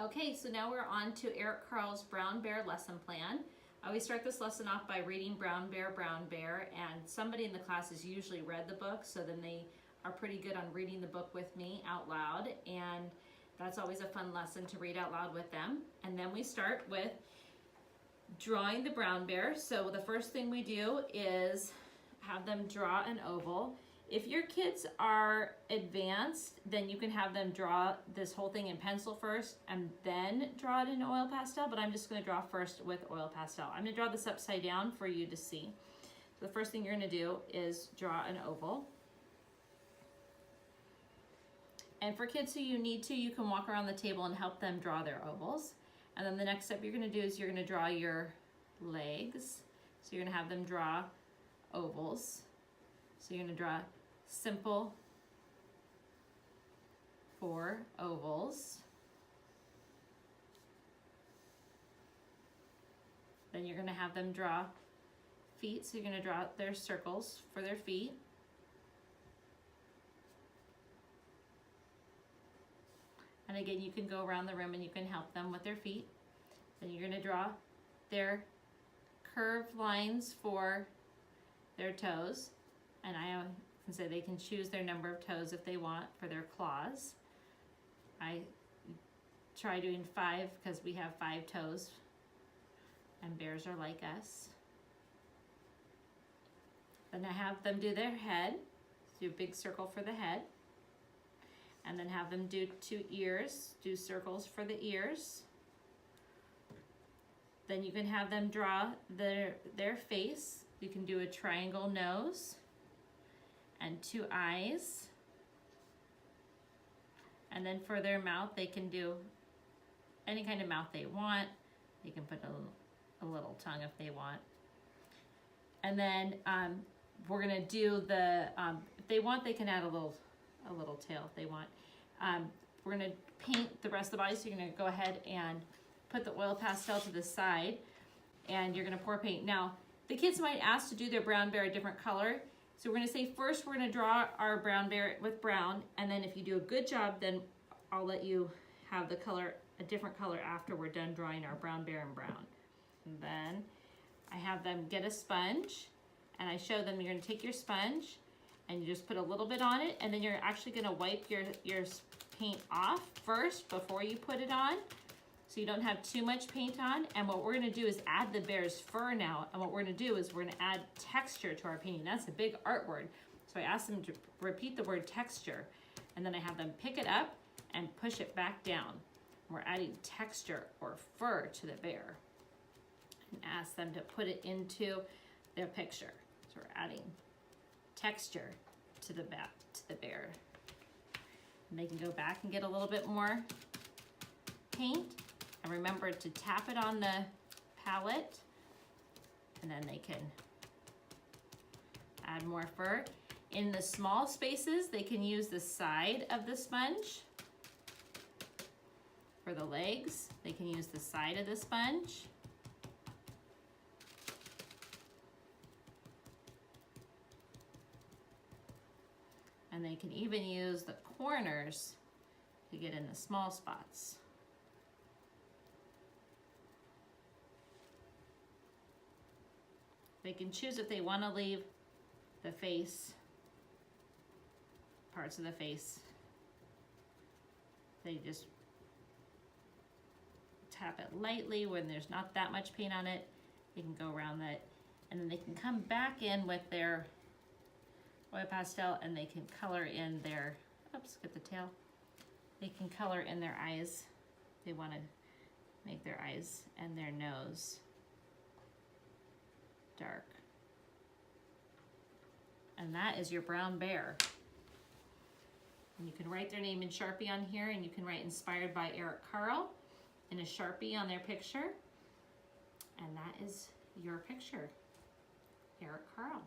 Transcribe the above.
Okay, so now we're on to Eric Carle's Brown Bear lesson plan. I always start this lesson off by reading Brown Bear, and somebody in the class has usually read the book, so then they are pretty good on reading the book with me out loud, and that's always a fun lesson to read out loud with them. And then we start with drawing the brown bear. So the first thing we do is have them draw an oval. If your kids are advanced, then you can have them draw this whole thing in pencil first and then draw it in oil pastel, but I'm just gonna draw first with oil pastel. I'm gonna draw this upside down for you to see. So the first thing you're gonna do is draw an oval. And for kids who you need to, you can walk around the table and help them draw their ovals. And then the next step you're gonna do is you're gonna draw your legs. So you're gonna have them draw ovals. So you're gonna draw simple 4 ovals. Then you're gonna have them draw feet. So you're gonna draw their circles for their feet. And again, you can go around the room and you can help them with their feet. Then you're gonna draw their curved lines for their toes. And I can say they can choose their number of toes if they want for their claws. I try doing 5 because we have 5 toes and bears are like us. Then I have them do their head. Do a big circle for the head. And then have them do 2 ears, do circles for the ears. Then you can have them draw their face. You can do a triangle nose and 2 eyes. And then for their mouth, they can do any kind of mouth they want. They can put a little tongue if they want. And then we're gonna do the, if they want, they can add a little tail if they want. We're gonna paint the rest of the body, so you're gonna go ahead and put the oil pastel to the side, and you're gonna pour paint. Now, the kids might ask to do their brown bear a different color, so we're gonna say first we're gonna draw our brown bear with brown, and then if you do a good job, then I'll let you have the color, a different color after we're done drawing our brown bear in brown. And then I have them get a sponge, and I show them you're gonna take your sponge, and you just put a little bit on it, and then you're actually gonna wipe your paint off first before you put it on, so you don't have too much paint on. And what we're gonna do is add the bear's fur now, and what we're gonna do is we're gonna add texture to our painting. That's a big art word. So I asked them to repeat the word texture, and then I have them pick it up and push it back down. We're adding texture or fur to the bear, and ask them to put it into their picture. So we're adding texture to the bear. And they can go back and get a little bit more paint, and remember to tap it on the palette, and then they can add more fur. In the small spaces, they can use the side of the sponge. For the legs, they can use the side of the sponge. And they can even use the corners to get in the small spots. They can choose if they want to leave the face, parts of the face. They just tap it lightly when there's not that much paint on it. They can go around that, and then they can come back in with their oil pastel, and they can color in their, oops, get the tail. They can color in their eyes. They want to make their eyes and their nose dark. And that is your brown bear. And you can write their name in Sharpie on here, and you can write inspired by Eric Carle in a Sharpie on their picture. And that is your picture, Eric Carle.